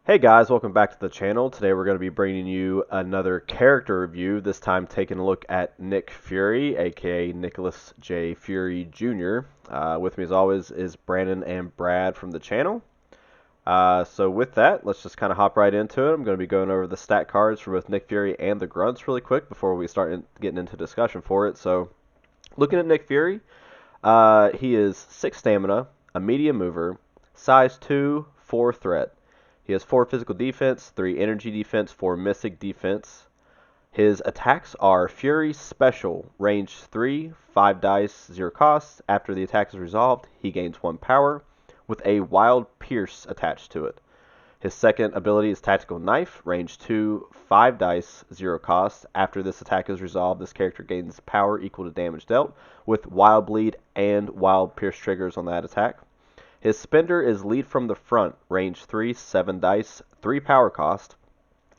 Hey guys, welcome back to the channel. Today we're going to be bringing you another character review, this time taking a look at Nick Fury, aka Nicholas J. Fury Jr. With me as always is Brandon and Brad from the channel. So with that, let's just kind of hop right into it. I'm going to be going over the stat cards for both Nick Fury and the grunts really quick before we start getting into discussion for it. So looking at Nick Fury, he is 6 stamina, a medium mover, size 2, 4 threat. He has 4 physical defense, 3 energy defense, 4 mystic defense. His attacks are Fury Special, range 3, 5 dice, 0 cost. After the attack is resolved, he gains 1 power, with a Wild Pierce attached to it. His second ability is Tactical Knife, range 2, 5 dice, 0 cost. After this attack is resolved, this character gains power equal to damage dealt, with Wild Bleed and Wild Pierce triggers on that attack. His spender is Lead from the Front, range 3, 7 dice, 3 power cost.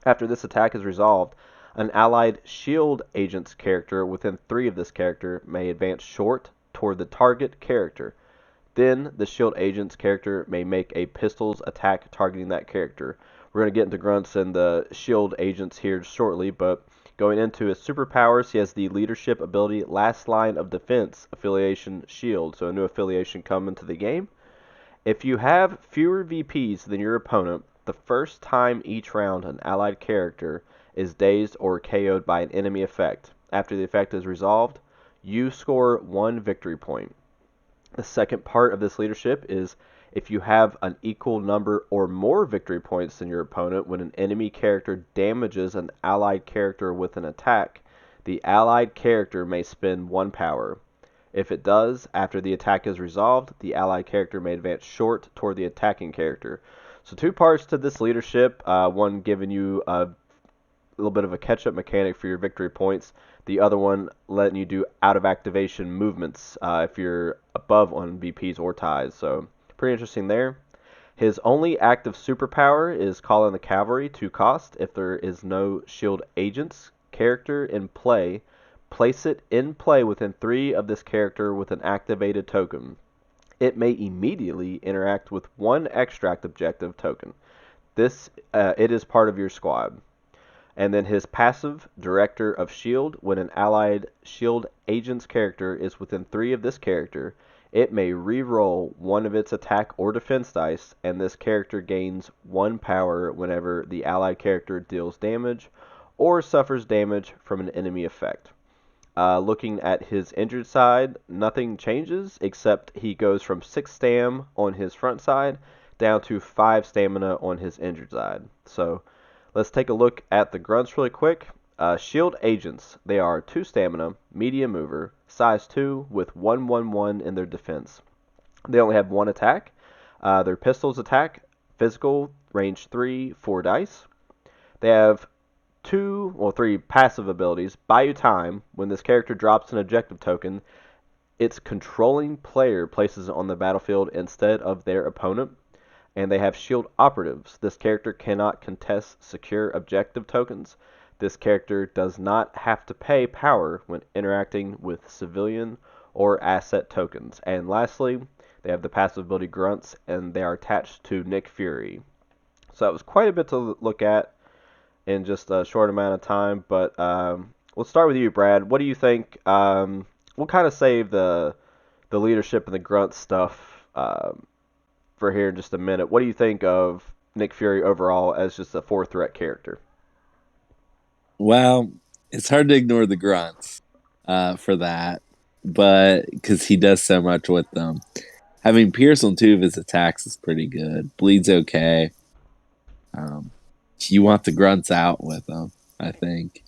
After this attack is resolved, an allied shield agent's character within 3 of this character may advance short toward the target character. Then the shield agent's character may make a pistol's attack targeting that character. We're going to get into grunts and the shield agents here shortly, but going into his superpowers, he has the leadership ability Last Line of Defense, Affiliation Shield. So a new affiliation coming to the game. If you have fewer VPs than your opponent, the first time each round an allied character is dazed or KO'd by an enemy effect. After the effect is resolved, you score 1 victory point. The second part of this leadership is if you have an equal number or more victory points than your opponent when an enemy character damages an allied character with an attack, the allied character may spend 1 power. If it does, after the attack is resolved, the allied character may advance short toward the attacking character. So 2 parts to this leadership, one giving you a little bit of a catch-up mechanic for your victory points. The other one letting you do out-of-activation movements if you're above on VPs or ties. So pretty interesting there. His only active superpower is Call in the Cavalry, 2 cost. If there is no shield agent's character in play, place it in play within 3 of this character with an activated token. It may immediately interact with 1 extract objective token. It is part of your squad. And then his passive, Director of Shield, when an allied shield agent's character is within 3 of this character, it may re-roll 1 of its attack or defense dice, and this character gains 1 power whenever the allied character deals damage or suffers damage from an enemy effect. Looking at his injured side, nothing changes except he goes from 6 stam on his front side down to 5 stamina on his injured side. So let's take a look at the grunts really quick. Shield agents, they are 2 stamina, medium mover, size 2 with 1/1/1 in their defense. They only have 1 attack. Their pistols attack, physical, range 3, 4 dice. They have 3 passive abilities. Buy you time. When this character drops an objective token, its controlling player places it on the battlefield instead of their opponent. And they have shield operatives. This character cannot contest secure objective tokens. This character does not have to pay power when interacting with civilian or asset tokens. And lastly, they have the passive ability grunts, and they are attached to Nick Fury. So that was quite a bit to look at in just a short amount of time. But we'll start with you, Brad. What do you think? We'll kind of save the leadership and the grunt stuff for here in just a minute. What do you think of Nick Fury overall as just a 4 threat character? Well, it's hard to ignore the grunts for that, but because he does so much with them. Having Pierce on 2 of his attacks is pretty good. Bleed's okay. Um, you want the grunts out with them, I think.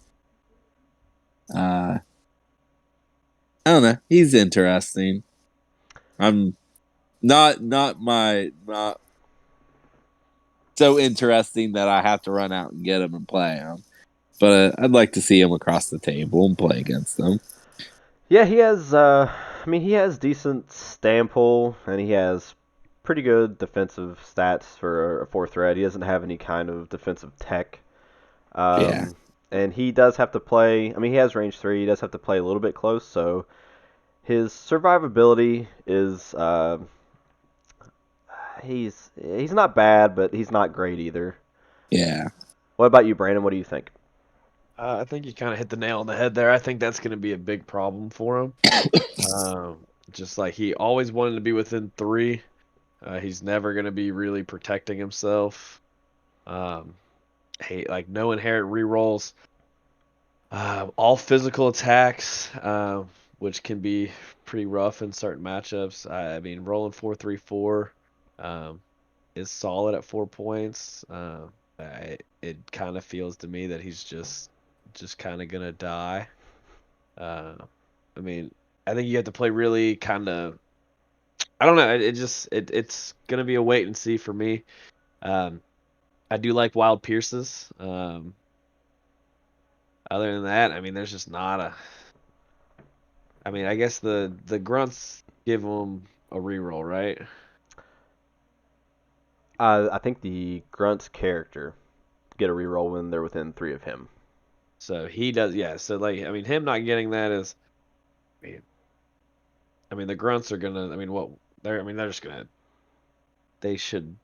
Uh, I don't know. He's interesting. I'm not so interesting that I have to run out and get him and play him. But I'd like to see him across the table and play against them. Yeah, he has. He has decent stamp pull, and he has pretty good defensive stats for a 4 threat. He doesn't have any kind of defensive tech. Yeah. And he does have to play. He has range 3. He does have to play a little bit close, so his survivability is he's not bad, but he's not great either. Yeah. What about you, Brandon? What do you think? I think you kind of hit the nail on the head there. I think that's going to be a big problem for him. Just like he always wanted to be within three. He's never going to be really protecting himself. Um, like no inherent rerolls. All physical attacks, which can be pretty rough in certain matchups. I mean, rolling 4-3-4 um, is solid at 4 points. It kind of feels to me that he's just kind of gonna die. Uh, I mean, I think you have to play really kind of. I don't know. It's gonna be a wait and see for me. Um, I do like wild pierces. Other than that, I mean, there's just not a. I mean, I guess the grunts give them a reroll, right? I think the Grunt's character get a reroll when they're within 3 of him. So he does, yeah. So like, I mean, him not getting that is, I mean, the grunts are gonna. I mean, what they're. I mean, they're just gonna. They shouldn't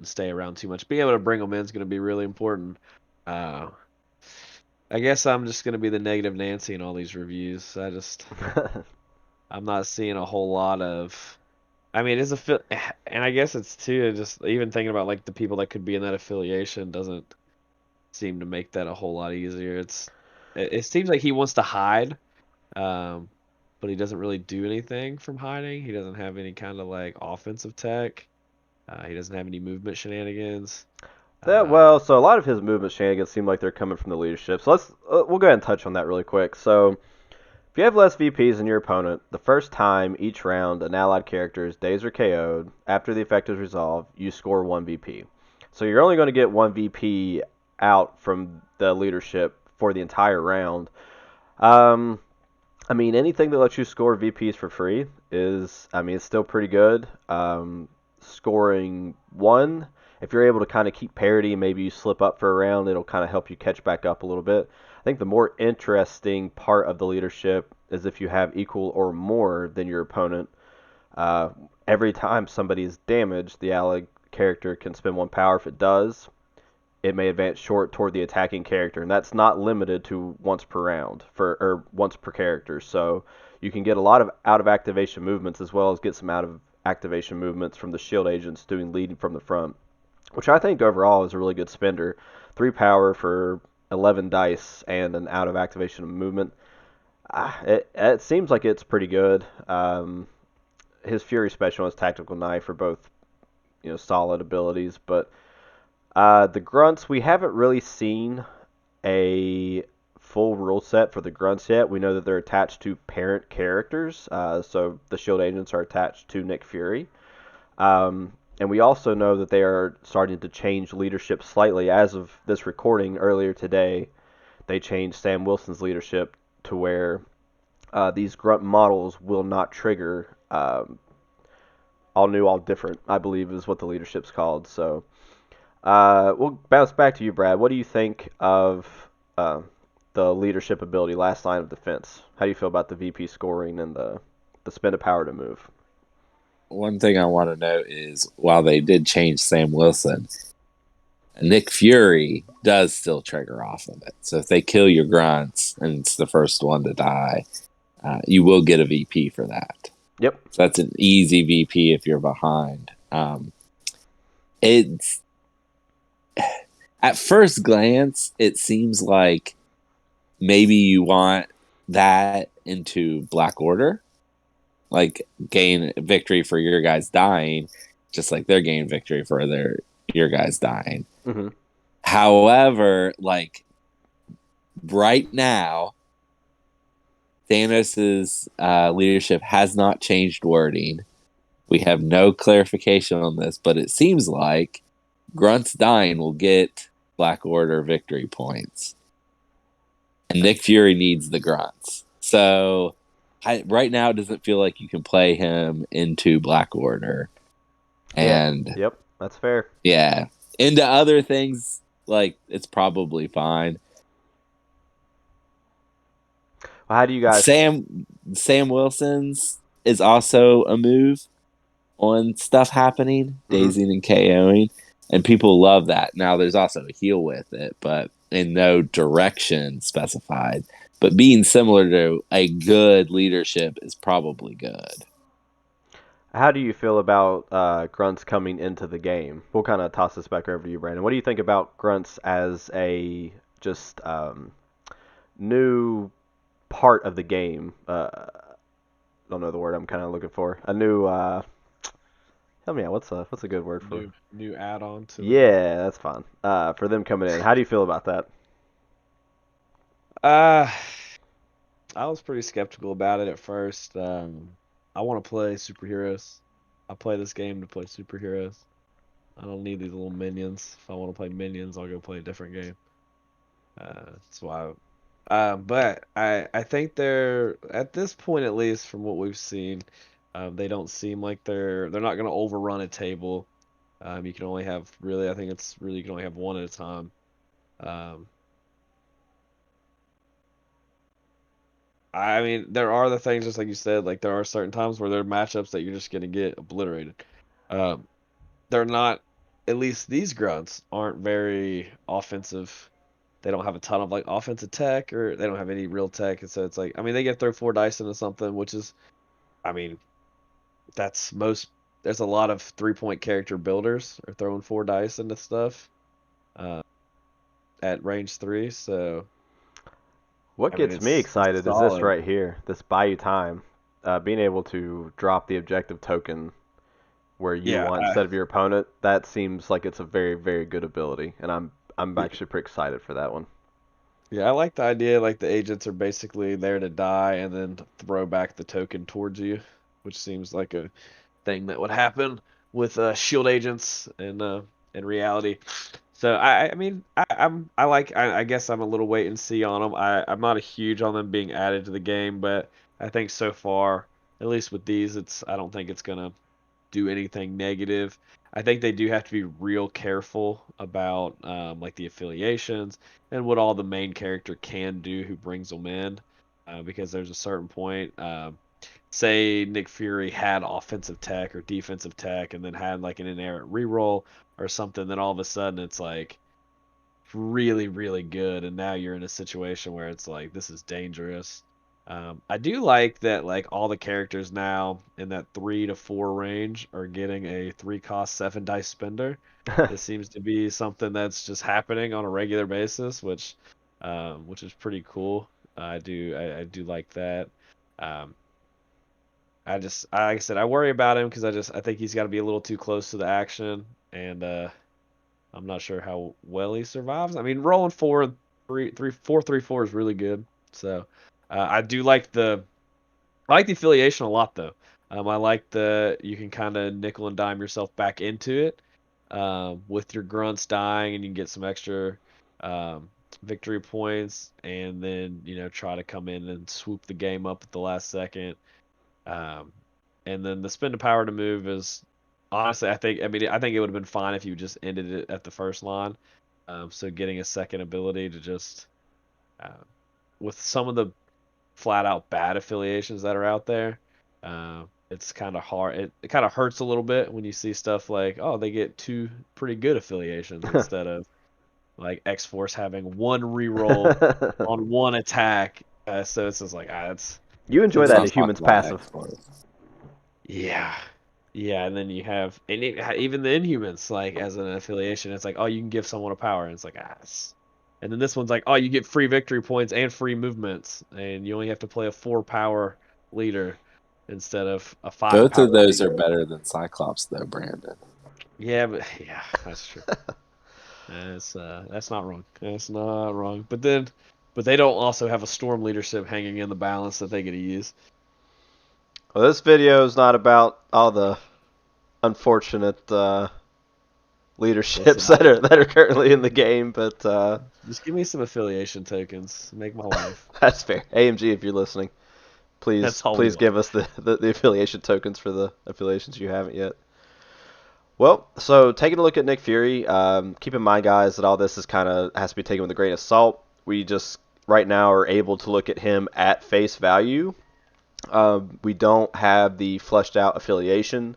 stay around too much. Being able to bring them in is gonna be really important. Uh, I guess I'm just gonna be the negative Nancy in all these reviews. I'm not seeing a whole lot of. I mean, it's and I guess it's too just even thinking about like the people that could be in that affiliation doesn't seem to make that a whole lot easier. It seems like he wants to hide, um, but he doesn't really do anything from hiding. He doesn't have any kind of like offensive tech. He doesn't have any movement shenanigans. Well, so a lot of his movement shenanigans seem like they're coming from the leadership. So we'll go ahead and touch on that really quick. So if you have less VPs than your opponent, the first time each round an allied character is dazed or KO'd, after the effect is resolved, you score 1 VP. So you're only going to get 1 VP out from the leadership for the entire round. Um, I mean, anything that lets you score VPs for free is, I mean, it's still pretty good. Scoring 1, if you're able to kind of keep parity, maybe you slip up for a round, it'll kind of help you catch back up a little bit. I think the more interesting part of the leadership is if you have equal or more than your opponent. Uh, every time somebody is damaged, the allied character can spend 1 power. If it does, it may advance short toward the attacking character, and that's not limited to once per round or once per character. So you can get a lot of out of activation movements as well as get some out of activation movements from the shield agents doing leading from the front, which I think overall is a really good spender. 3 power for 11 dice and an out of activation movement. It seems like it's pretty good. His Fury special and his Tactical Knife are both solid abilities, but the grunts, we haven't really seen a full rule set for the grunts yet. We know that they're attached to parent characters, so the shield agents are attached to Nick Fury. And we also know that they are starting to change leadership slightly. As of this recording earlier today, they changed Sam Wilson's leadership to where these grunt models will not trigger all new, all different, I believe is what the leadership's called. So we'll bounce back to you, Brad. What do you think of uh, the leadership ability, last line of defense? How do you feel about the VP scoring and the spend of power to move? One thing I want to note is while they did change Sam Wilson, Nick Fury does still trigger off of it. So if they kill your grunts and it's the first one to die, you will get a VP for that. Yep. So that's an easy VP if you're behind. It's at first glance, it seems like maybe you want that into Black Order, like gain victory for your guys dying, just like they're gaining victory for your guys dying. Mm-hmm. However, like right now, Thanos's leadership has not changed wording. We have no clarification on this, but it seems like Grunts dying will get Black Order victory points. And Nick Fury needs the Grunts. So right now, it doesn't feel like you can play him into Black Order. And Yep, that's fair. yeah, into other things, like it's probably fine. Well, how do you guys? Sam Wilson's is also a move on stuff happening, Mm-hmm. dazing and KOing. And people love that. Now, there's also a heal with it, but in no direction specified. But being similar to a good leadership is probably good. How do you feel about grunts coming into the game? We'll kind of toss this back over to you, Brandon. What do you think about grunts as a just new part of the game? Don't know the word I'm kind of looking for. A new. Help me out. What's a good word for? New add-on to the game. Yeah, that's fine. For them coming in, how do you feel about that? Uh, I was pretty skeptical about it at first. I want to play superheroes. I play this game to play superheroes. I don't need these little minions. If I want to play minions, I'll go play a different game. That's why. But I think they're at this point, at least from what we've seen, they don't seem like they're not going to overrun a table. You can only have really, I think it's really you can only have one at a time. Um, I mean, there are the things just like you said, like there are certain times where there are matchups that you're just going to get obliterated. Um, they're not, at least these grunts aren't very offensive. They don't have a ton of like offensive tech, or they don't have any real tech, and so it's like, I mean, they get throw 4 dice into something, which is, I mean, that's most. There's a lot of 3-point character builders are throwing 4 dice into stuff uh, at range 3. So What I mean, gets me it's excited is this solid. right here, this buy you time, being able to drop the objective token where you Yeah, want instead of your opponent. That seems like it's a very, very good ability, and I'm yeah, actually pretty excited for that one. yeah. I like the idea. Like the agents are basically there to die and then to throw back the token towards you, which seems like a thing that would happen with shield agents in reality. So I mean I guess I'm a little wait and see on them. I'm not a huge on them being added to the game, but I think so far, at least with these, it's I don't think it's gonna do anything negative. I think they do have to be real careful about like the affiliations and what all the main character can do who brings them in, because there's a certain point. Say Nick Fury had offensive tech or defensive tech, and then had like an inerrant reroll or something, then all of a sudden it's like really, really good, and now you're in a situation where it's like this is dangerous. I do like that like all the characters now in that 3 to 4 range are getting a 3 cost 7 dice spender. This seems to be something that's just happening on a regular basis, which is pretty cool. I do like that. Um, like I said, I worry about him because I think he's got to be a little too close to the action, and I'm not sure how well he survives. I mean, rolling 4 3 4 is really good. So I like the affiliation a lot though. I like the you can kind of nickel and dime yourself back into it with your grunts dying, and you can get some extra um, victory points, and then try to come in and swoop the game up at the last second. Um, and then the spin to power to move is honestly, I think it would have been fine if you just ended it at the first line. So getting a second ability to just uh, with some of the flat out bad affiliations that are out there, it's kind of hard. It kind of hurts a little bit when you see stuff like, oh, they get 2 pretty good affiliations instead of like X Force having 1 reroll on 1 attack. So it's just like, You enjoy and Let's then that not in talk humans about passive. X Force. yeah. Yeah, and then you have even the Inhumans like as an affiliation, it's like, oh, you can give someone a power, and it's like and then this one's like, oh, you get free victory points and free movements, and you only have to play a 4 power leader instead of a five Both of power those are leader. better than Cyclops, though, Brandon. Yeah, but yeah, that's true. That's not wrong. That's not wrong. But they don't also have a storm leadership hanging in the balance that they get to use. Well, this video is not about all the unfortunate Listen, leaderships that are currently in the game, but just give me some affiliation tokens. Make my life. that's fair. AMG, if you're listening, That's please all we please want. give us the affiliation tokens for the affiliations you haven't yet. Well, so taking a look at Nick Fury, keep in mind, guys, that all this is kind of has to be taken with a grain of salt. We just right now are able to look at him at face value. We don't have the fleshed out affiliation.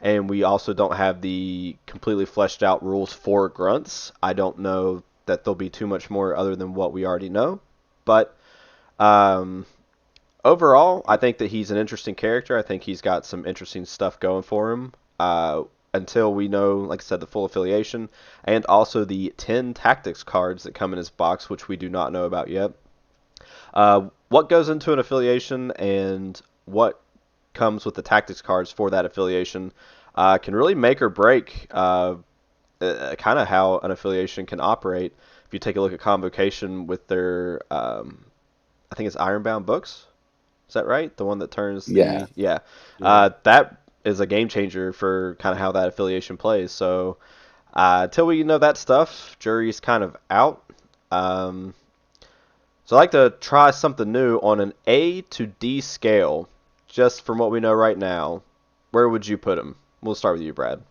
and we also don't have the completely fleshed out rules for grunts. I don't know that there'll be too much more other than what we already know, but um, overall, I think that he's an interesting character. I think he's got some interesting stuff going for him. Until we know, like I said, the full affiliation and also the 10 tactics cards that come in his box, which we do not know about yet. What goes into an affiliation and what comes with the tactics cards for that affiliation can really make or break kind of how an affiliation can operate. If you take a look at Convocation with their, I think it's Ironbound books. Is that right? The one that turns Yeah. the yeah. Yeah. That is a game changer for kind of how that affiliation plays. So until we know that stuff, jury's kind of out. Um, so I like to try something new on an A to D scale. Just from what we know right now, where would you put him? We'll start with you, Brad.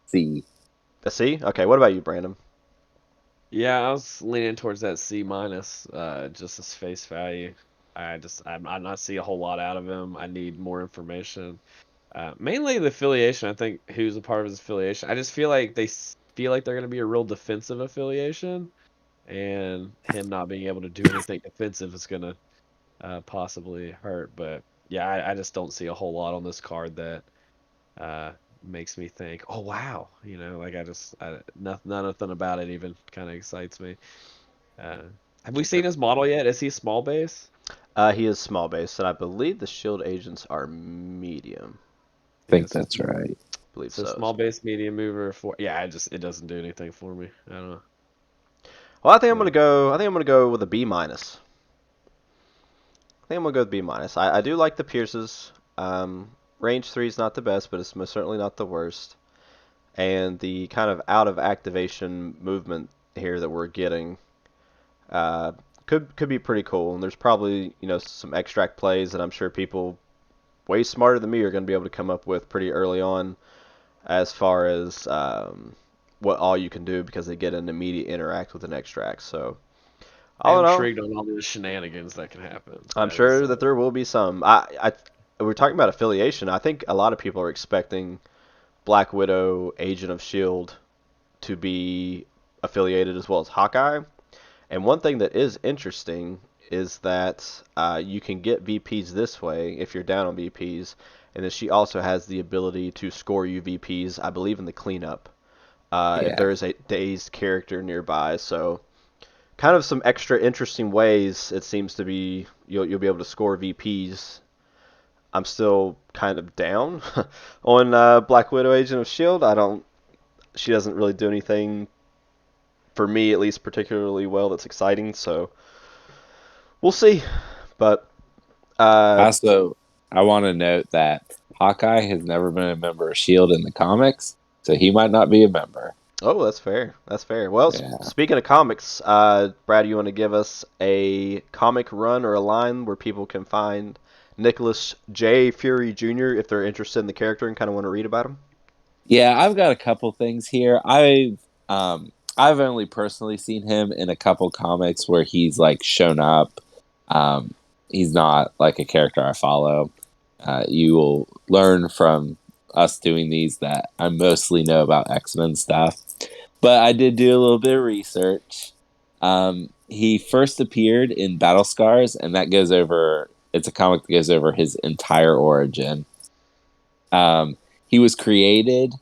C. A C? Okay. What about you, Brandon? Yeah, I was leaning towards that C minus, just as face value. I'm not see a whole lot out of him. I need more information. Mainly the affiliation. I think who's a part of his affiliation. I just feel like feel like they're going to be a real defensive affiliation, and him not being able to do anything defensive is going to possibly hurt. But yeah, I just don't see a whole lot on this card that uh, makes me think, oh wow, like nothing about it even kind of excites me. Uh, have we Okay. seen his model yet? Is he small base? He is small base, and I believe the shield agents are medium. I think Yes. that's right. I believe So so. small base, medium mover for yeah. It doesn't do anything for me. I don't know. Well, I think I'm gonna But go. I think I'm gonna go with a B minus. I think I'm gonna go with B minus. I do like the Pierces. Range 3 is not the best, but it's most certainly not the worst. And the kind of out of activation movement here that we're getting uh, could be pretty cool. And there's probably some extract plays that I'm sure people way smarter than me are going to be able to come up with pretty early on as far as what all you can do because they get an immediate interact with an extract. So I all am in all, intrigued on all the shenanigans that can happen. I'm That is sure that there will be some. We're talking about affiliation. I think a lot of people are expecting Black Widow, Agent of Shield, to be affiliated as well as Hawkeye. And one thing that is interesting is that you can get VPs this way if you're down on VPs, and that she also has the ability to score you VPs, I believe, in the cleanup. If Yeah. there is a dazed character nearby, so kind of some extra interesting ways it seems to be you'll be able to score VPs. I'm still kind of down on Black Widow Agent of Shield. I don't. She doesn't really do anything for me, at least, particularly well. That's exciting. So we'll see. But Also, I want to note that Hawkeye has never been a member of S.H.I.E.L.D. in the comics, so he might not be a member. oh, that's fair. That's fair. Well, Yeah. speaking of comics, Brad, you want to give us a comic run or a line where people can find Nicholas J. Fury Jr. if they're interested in the character and kind of want to read about him? Yeah, I've got a couple things here. I've only personally seen him in a couple comics where he's like shown up. Um, he's not like a character I follow. You will learn from us doing these that I mostly know about X-Men stuff, but I did do a little bit of research. He first appeared in Battle Scars, and that goes over. It's a comic that goes over his entire origin. He was created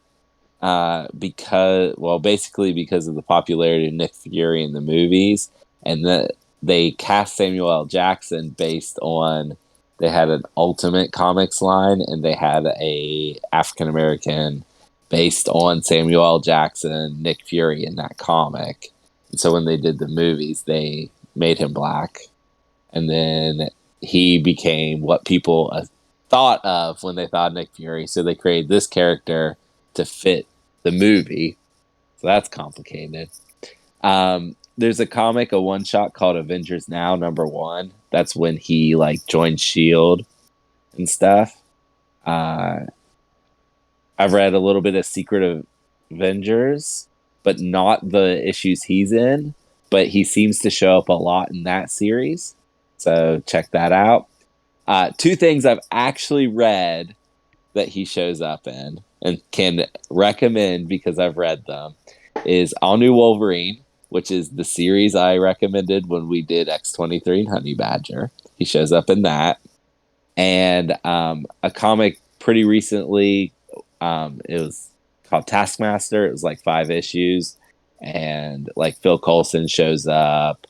basically because of the popularity of Nick Fury in the movies, and that they cast Samuel L. Jackson based on they had an Ultimate Comics line, and they had a African American based on Samuel L. Jackson, Nick Fury in that comic. And so when they did the movies, they made him black, and then he became what people thought of when they thought Nick Fury. So they created this character to fit the movie. So that's complicated. There's a comic, a one shot called Avengers Now #1. That's when he like joined Shield and stuff. Uh, I've read a little bit of Secret Avengers, but not the issues he's in. But he seems to show up a lot in that series. So check that out. Two things I've actually read that he shows up in and can recommend because I've read them is All New Wolverine, which is the series I recommended when we did X-23 and Honey Badger. He shows up in that. And a comic pretty recently, it was called Taskmaster. It was like 5 issues. And like Phil Coulson shows up.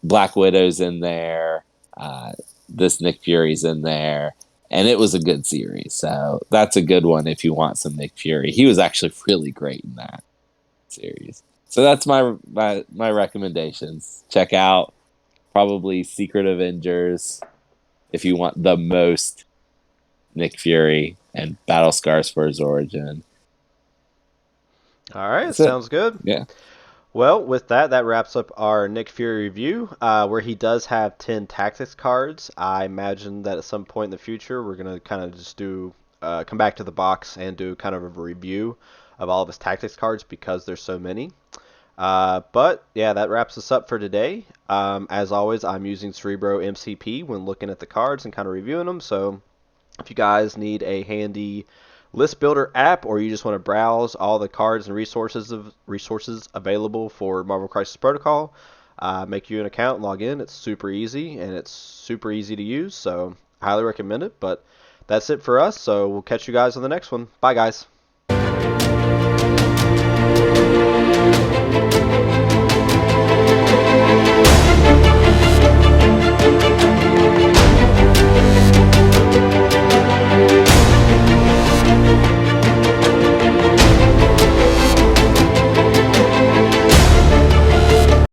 Black Widow's in there. This Nick Fury's in there. And it was a good series. So that's a good one if you want some Nick Fury. He was actually really great in that series. So that's my recommendations. Check out probably Secret Avengers if you want the most Nick Fury and Battle Scars for his origin. All right, That's it. sounds good. Yeah. Well, with that, that wraps up our Nick Fury review, where he does have 10 tactics cards. I imagine that at some point in the future, we're going to kind of just come back to the box and do kind of a review of all of his tactics cards because there's so many. But yeah, that wraps us up for today. As always, I'm using Cerebro MCP when looking at the cards and kind of reviewing them. So if you guys need a handy list builder app, or you just want to browse all the cards and resources available for Marvel Crisis Protocol, make you an account and log in. It's super easy and it's super easy to use, so I highly recommend it. But that's it for us, so we'll catch you guys on the next one. Bye, guys.